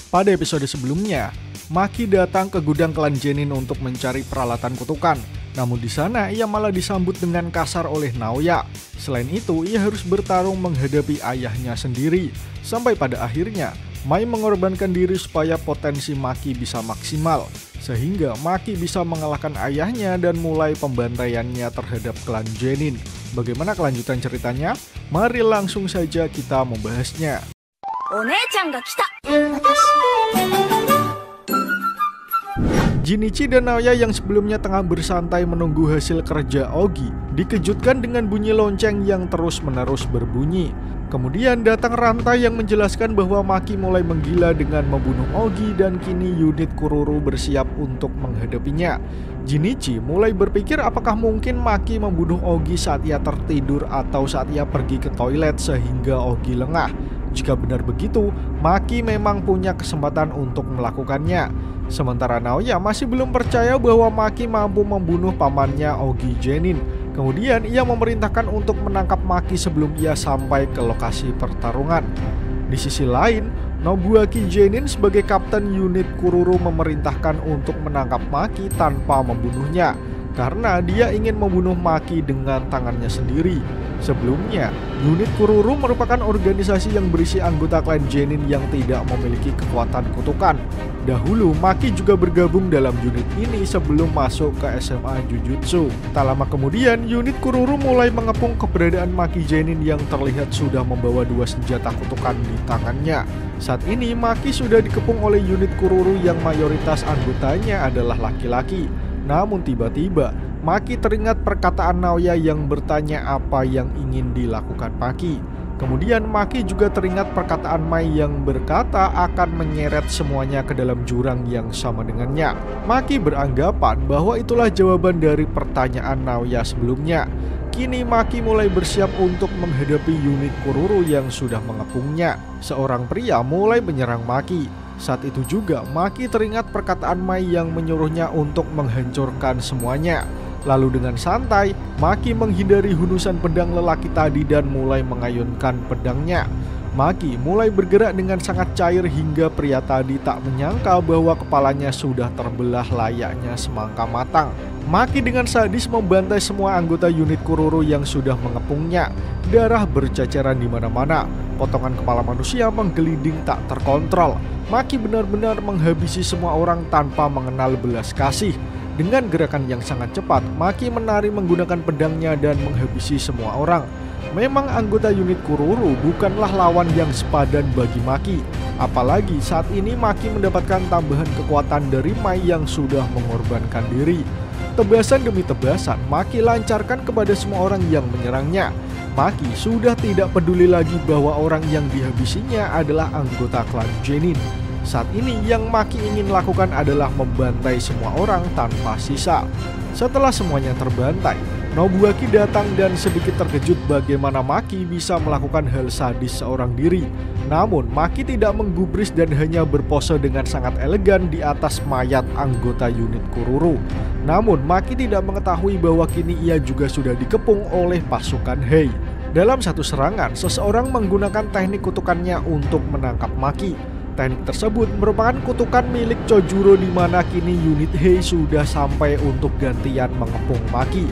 Pada episode sebelumnya, Maki datang ke gudang klan Genin untuk mencari peralatan kutukan. Namun di sana ia malah disambut dengan kasar oleh Naoya. Selain itu, ia harus bertarung menghadapi ayahnya sendiri. Sampai pada akhirnya, Mai mengorbankan diri supaya potensi Maki bisa maksimal. Sehingga Maki bisa mengalahkan ayahnya dan mulai pembantaiannya terhadap klan Genin. Bagaimana kelanjutan ceritanya? Mari langsung saja kita membahasnya. Jinichi dan Naoya yang sebelumnya tengah bersantai menunggu hasil kerja Ogi dikejutkan dengan bunyi lonceng yang terus-menerus berbunyi. Kemudian datang rantai yang menjelaskan bahwa Maki mulai menggila dengan membunuh Ogi dan kini unit Kururu bersiap untuk menghadapinya. Jinichi mulai berpikir apakah mungkin Maki membunuh Ogi saat ia tertidur atau saat ia pergi ke toilet sehingga Ogi lengah. Jika benar begitu, Maki memang punya kesempatan untuk melakukannya. Sementara Naoya masih belum percaya bahwa Maki mampu membunuh pamannya Ogi Genin. Kemudian ia memerintahkan untuk menangkap Maki sebelum ia sampai ke lokasi pertarungan. Di sisi lain, Nobuaki Genin sebagai kapten unit Kururu memerintahkan untuk menangkap Maki tanpa membunuhnya, karena dia ingin membunuh Maki dengan tangannya sendiri. Sebelumnya, unit Kururu merupakan organisasi yang berisi anggota klan Genin yang tidak memiliki kekuatan kutukan. Dahulu, Maki juga bergabung dalam unit ini sebelum masuk ke SMA Jujutsu. Tak lama kemudian, unit Kururu mulai mengepung keberadaan Maki Genin yang terlihat sudah membawa dua senjata kutukan di tangannya. Saat ini, Maki sudah dikepung oleh unit Kururu yang mayoritas anggotanya adalah laki-laki. Namun tiba-tiba, Maki teringat perkataan Naoya yang bertanya apa yang ingin dilakukan Maki. Kemudian Maki juga teringat perkataan Mai yang berkata akan menyeret semuanya ke dalam jurang yang sama dengannya. Maki beranggapan bahwa itulah jawaban dari pertanyaan Naoya sebelumnya. Kini Maki mulai bersiap untuk menghadapi unit Kururu yang sudah mengepungnya. Seorang pria mulai menyerang Maki. Saat itu juga Maki teringat perkataan Mai yang menyuruhnya untuk menghancurkan semuanya. Lalu dengan santai, Maki menghindari hundusan pedang lelaki tadi dan mulai mengayunkan pedangnya. Maki mulai bergerak dengan sangat cair hingga pria tadi tak menyangka bahwa kepalanya sudah terbelah layaknya semangka matang. Maki dengan sadis membantai semua anggota unit Kururu yang sudah mengepungnya. Darah berceceran di mana-mana. Potongan kepala manusia menggelinding tak terkontrol. Maki benar-benar menghabisi semua orang tanpa mengenal belas kasih. Dengan gerakan yang sangat cepat, Maki menari menggunakan pedangnya dan menghabisi semua orang. Memang anggota unit Kururu bukanlah lawan yang sepadan bagi Maki. Apalagi saat ini Maki mendapatkan tambahan kekuatan dari Mai yang sudah mengorbankan diri. Tebasan demi tebasan, Maki lancarkan kepada semua orang yang menyerangnya. Maki sudah tidak peduli lagi bahwa orang yang dihabisinya adalah anggota klan Genin. Saat ini yang Maki ingin lakukan adalah membantai semua orang tanpa sisa. Setelah semuanya terbantai, Nobuaki datang dan sedikit terkejut bagaimana Maki bisa melakukan hal sadis seorang diri. Namun Maki tidak menggubris dan hanya berpose dengan sangat elegan di atas mayat anggota unit Kururu. Namun Maki tidak mengetahui bahwa kini ia juga sudah dikepung oleh pasukan Hei. Dalam satu serangan, seseorang menggunakan teknik kutukannya untuk menangkap Maki. Teknik tersebut merupakan kutukan milik Chojuro di mana kini unit Hei sudah sampai untuk gantian mengepung Maki.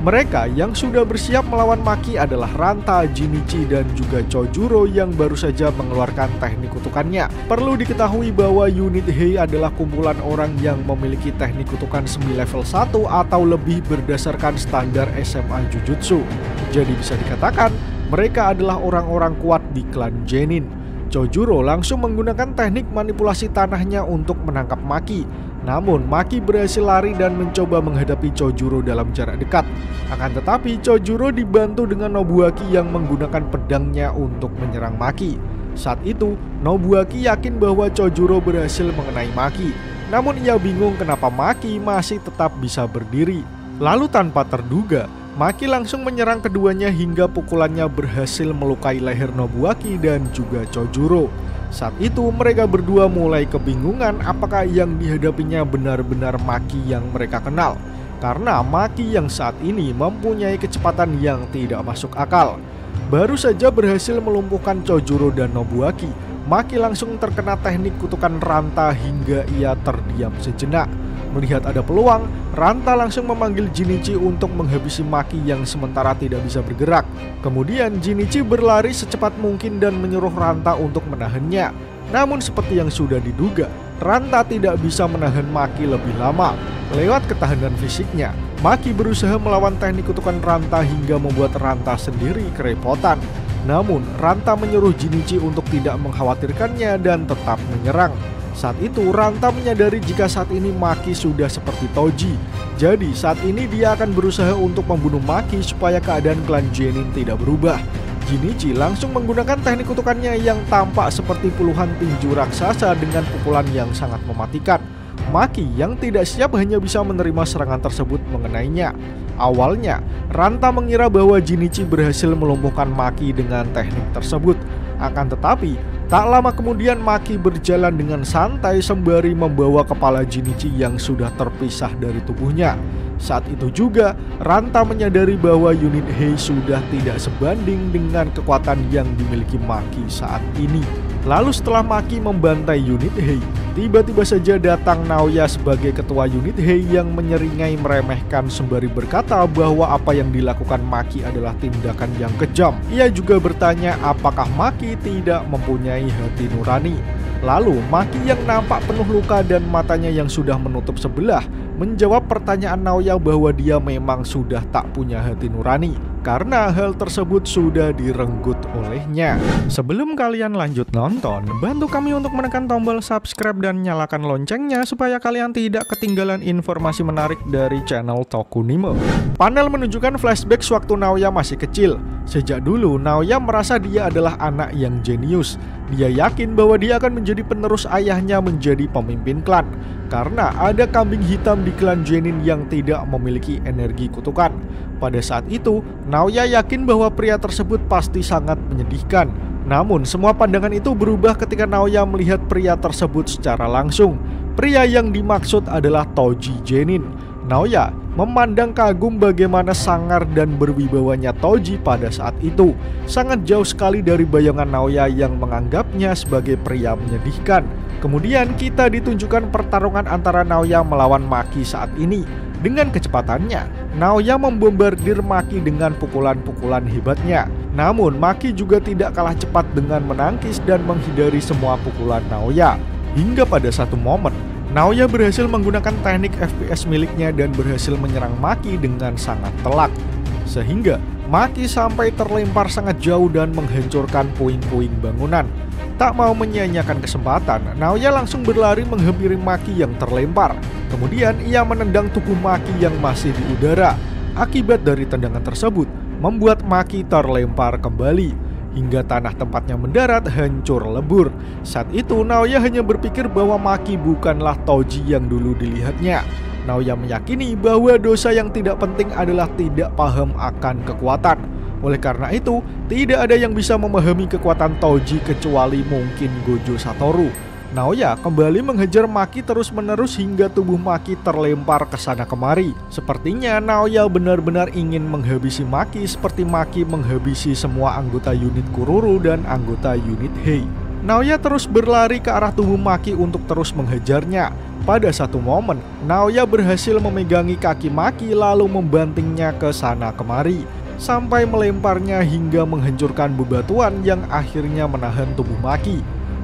Mereka yang sudah bersiap melawan Maki adalah Ranta, Jinichi, dan juga Chojuro yang baru saja mengeluarkan teknik kutukannya. Perlu diketahui bahwa unit Hei adalah kumpulan orang yang memiliki teknik kutukan semi level 1 atau lebih berdasarkan standar SMA Jujutsu. Jadi bisa dikatakan mereka adalah orang-orang kuat di klan Genin. Chojuro langsung menggunakan teknik manipulasi tanahnya untuk menangkap Maki. Namun Maki berhasil lari dan mencoba menghadapi Chojuro dalam jarak dekat. Akan tetapi Chojuro dibantu dengan Nobuaki yang menggunakan pedangnya untuk menyerang Maki. Saat itu Nobuaki yakin bahwa Chojuro berhasil mengenai Maki. Namun ia bingung kenapa Maki masih tetap bisa berdiri. Lalu tanpa terduga, Maki langsung menyerang keduanya hingga pukulannya berhasil melukai leher Nobuaki dan juga Chojuro. Saat itu mereka berdua mulai kebingungan apakah yang dihadapinya benar-benar Maki yang mereka kenal. Karena Maki yang saat ini mempunyai kecepatan yang tidak masuk akal. Baru saja berhasil melumpuhkan Chojuro dan Nobuaki, Maki langsung terkena teknik kutukan Ranta hingga ia terdiam sejenak. Melihat ada peluang, Ranta langsung memanggil Jinichi untuk menghabisi Maki yang sementara tidak bisa bergerak. Kemudian Jinichi berlari secepat mungkin dan menyuruh Ranta untuk menahannya. Namun seperti yang sudah diduga, Ranta tidak bisa menahan Maki lebih lama. Lewat ketahanan fisiknya, Maki berusaha melawan teknik kutukan Ranta hingga membuat Ranta sendiri kerepotan. Namun, Ranta menyuruh Jinichi untuk tidak mengkhawatirkannya dan tetap menyerang. Saat itu, Ranta menyadari jika saat ini Maki sudah seperti Toji. Jadi, saat ini dia akan berusaha untuk membunuh Maki supaya keadaan klan Genin tidak berubah. Jinichi langsung menggunakan teknik kutukannya yang tampak seperti puluhan tinju raksasa dengan pukulan yang sangat mematikan. Maki yang tidak siap hanya bisa menerima serangan tersebut mengenainya. Awalnya, Ranta mengira bahwa Jinichi berhasil melumpuhkan Maki dengan teknik tersebut. Akan tetapi, tak lama kemudian Maki berjalan dengan santai sembari membawa kepala Jinichi yang sudah terpisah dari tubuhnya. Saat itu juga, Ranta menyadari bahwa unit Hei sudah tidak sebanding dengan kekuatan yang dimiliki Maki saat ini. Lalu setelah Maki membantai unit Hei, tiba-tiba saja datang Naoya sebagai ketua unit Hei yang menyeringai meremehkan sembari berkata bahwa apa yang dilakukan Maki adalah tindakan yang kejam. Ia juga bertanya apakah Maki tidak mempunyai hati nurani. Lalu Maki yang nampak penuh luka dan matanya yang sudah menutup sebelah menjawab pertanyaan Naoya bahwa dia memang sudah tak punya hati nurani karena hal tersebut sudah direnggut olehnya. Sebelum kalian lanjut nonton, bantu kami untuk menekan tombol subscribe dan nyalakan loncengnya supaya kalian tidak ketinggalan informasi menarik dari channel Tokunimo. Panel menunjukkan flashback sewaktu Naoya masih kecil. Sejak dulu, Naoya merasa dia adalah anak yang jenius. Dia yakin bahwa dia akan menjadi penerus ayahnya menjadi pemimpin klan. Karena ada kambing hitam di klan Genin yang tidak memiliki energi kutukan. Pada saat itu, Naoya yakin bahwa pria tersebut pasti sangat menyedihkan. Namun, semua pandangan itu berubah ketika Naoya melihat pria tersebut secara langsung. Pria yang dimaksud adalah Toji Genin. Naoya memandang kagum bagaimana sangar dan berwibawanya Toji pada saat itu. Sangat jauh sekali dari bayangan Naoya yang menganggapnya sebagai pria menyedihkan. Kemudian kita ditunjukkan pertarungan antara Naoya melawan Maki saat ini. Dengan kecepatannya, Naoya membombardir Maki dengan pukulan-pukulan hebatnya. Namun Maki juga tidak kalah cepat dengan menangkis dan menghindari semua pukulan Naoya. Hingga pada satu momen, Naoya berhasil menggunakan teknik FPS miliknya dan berhasil menyerang Maki dengan sangat telak. Sehingga Maki sampai terlempar sangat jauh dan menghancurkan puing-puing bangunan. Tak mau menyia-nyiakan kesempatan, Naoya langsung berlari menghampiri Maki yang terlempar. Kemudian ia menendang tubuh Maki yang masih di udara. Akibat dari tendangan tersebut, membuat Maki terlempar kembali. Hingga tanah tempatnya mendarat hancur lebur. Saat itu Naoya hanya berpikir bahwa Maki bukanlah Toji yang dulu dilihatnya. Naoya meyakini bahwa dosa yang tidak penting adalah tidak paham akan kekuatan. Oleh karena itu, tidak ada yang bisa memahami kekuatan Toji kecuali mungkin Gojo Satoru. Naoya kembali menghajar Maki terus-menerus hingga tubuh Maki terlempar ke sana kemari. Sepertinya Naoya benar-benar ingin menghabisi Maki seperti Maki menghabisi semua anggota unit Kururu dan anggota unit Hei. Naoya terus berlari ke arah tubuh Maki untuk terus menghajarnya. Pada satu momen, Naoya berhasil memegangi kaki Maki lalu membantingnya ke sana kemari, sampai melemparnya hingga menghancurkan bebatuan yang akhirnya menahan tubuh Maki.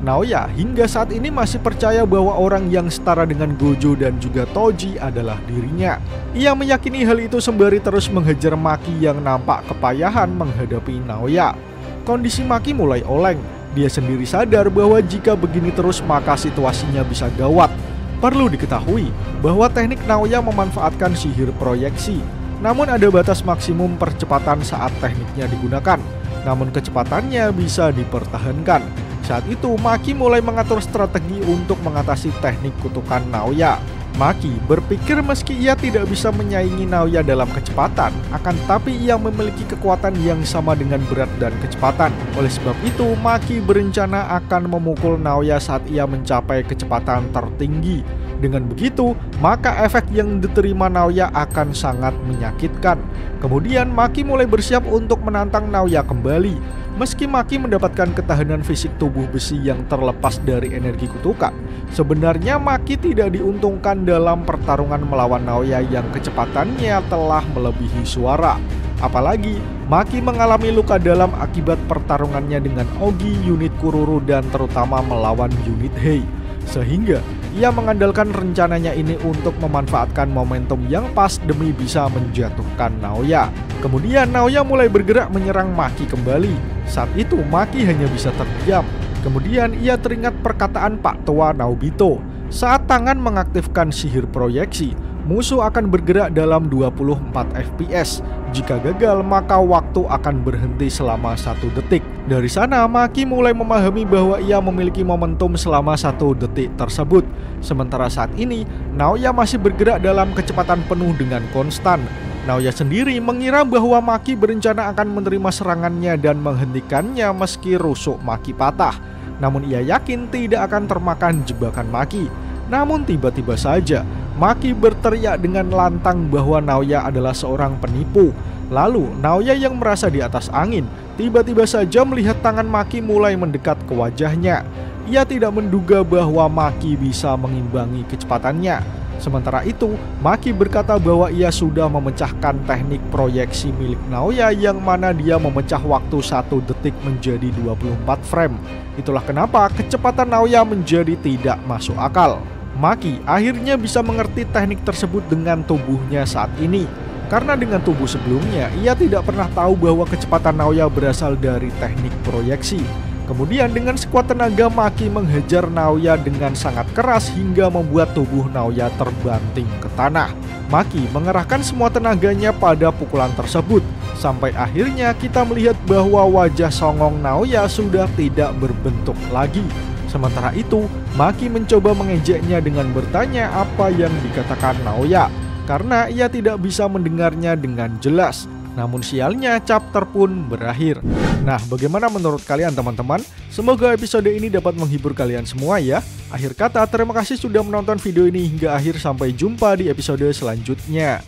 Naoya hingga saat ini masih percaya bahwa orang yang setara dengan Gojo dan juga Toji adalah dirinya. Ia meyakini hal itu sembari terus menghajar Maki yang nampak kepayahan menghadapi Naoya. Kondisi Maki mulai oleng. Dia sendiri sadar bahwa jika begini terus maka situasinya bisa gawat. Perlu diketahui bahwa teknik Naoya memanfaatkan sihir proyeksi. Namun ada batas maksimum percepatan saat tekniknya digunakan. Namun kecepatannya bisa dipertahankan. Saat itu Maki mulai mengatur strategi untuk mengatasi teknik kutukan Naoya. Maki berpikir meski ia tidak bisa menyaingi Naoya dalam kecepatan, akan tetapi ia memiliki kekuatan yang sama dengan berat dan kecepatan. Oleh sebab itu Maki berencana akan memukul Naoya saat ia mencapai kecepatan tertinggi. Dengan begitu, maka efek yang diterima Naoya akan sangat menyakitkan. Kemudian Maki mulai bersiap untuk menantang Naoya kembali. Meski Maki mendapatkan ketahanan fisik tubuh besi yang terlepas dari energi kutukan, sebenarnya Maki tidak diuntungkan dalam pertarungan melawan Naoya yang kecepatannya telah melebihi suara. Apalagi, Maki mengalami luka dalam akibat pertarungannya dengan Ogi, unit Kururu, dan terutama melawan unit Hei. Sehingga, ia mengandalkan rencananya ini untuk memanfaatkan momentum yang pas demi bisa menjatuhkan Naoya. Kemudian Naoya mulai bergerak menyerang Maki kembali. Saat itu Maki hanya bisa terdiam. Kemudian ia teringat perkataan Pak Tua Naobito. Saat tangan mengaktifkan sihir proyeksi, musuh akan bergerak dalam 24 fps. Jika gagal, maka waktu akan berhenti selama 1 detik. Dari sana, Maki mulai memahami bahwa ia memiliki momentum selama 1 detik tersebut. Sementara saat ini, Naoya masih bergerak dalam kecepatan penuh dengan konstan. Naoya sendiri mengira bahwa Maki berencana akan menerima serangannya dan menghentikannya meski rusuk Maki patah. Namun ia yakin tidak akan termakan jebakan Maki. Namun tiba-tiba saja, Maki berteriak dengan lantang bahwa Naoya adalah seorang penipu. Lalu Naoya yang merasa di atas angin, tiba-tiba saja melihat tangan Maki mulai mendekat ke wajahnya. Ia tidak menduga bahwa Maki bisa mengimbangi kecepatannya. Sementara itu, Maki berkata bahwa ia sudah memecahkan teknik proyeksi milik Naoya yang mana dia memecah waktu 1 detik menjadi 24 frame. Itulah kenapa kecepatan Naoya menjadi tidak masuk akal. Maki akhirnya bisa mengerti teknik tersebut dengan tubuhnya saat ini. Karena dengan tubuh sebelumnya, ia tidak pernah tahu bahwa kecepatan Naoya berasal dari teknik proyeksi. Kemudian dengan sekuat tenaga, Maki menghajar Naoya dengan sangat keras hingga membuat tubuh Naoya terbanting ke tanah. Maki mengerahkan semua tenaganya pada pukulan tersebut. Sampai akhirnya kita melihat bahwa wajah songong Naoya sudah tidak berbentuk lagi. Sementara itu, Maki mencoba mengejeknya dengan bertanya apa yang dikatakan Naoya, karena ia tidak bisa mendengarnya dengan jelas. Namun sialnya, chapter pun berakhir. Nah, bagaimana menurut kalian teman-teman? Semoga episode ini dapat menghibur kalian semua ya. Akhir kata, terima kasih sudah menonton video ini hingga akhir. Sampai jumpa di episode selanjutnya.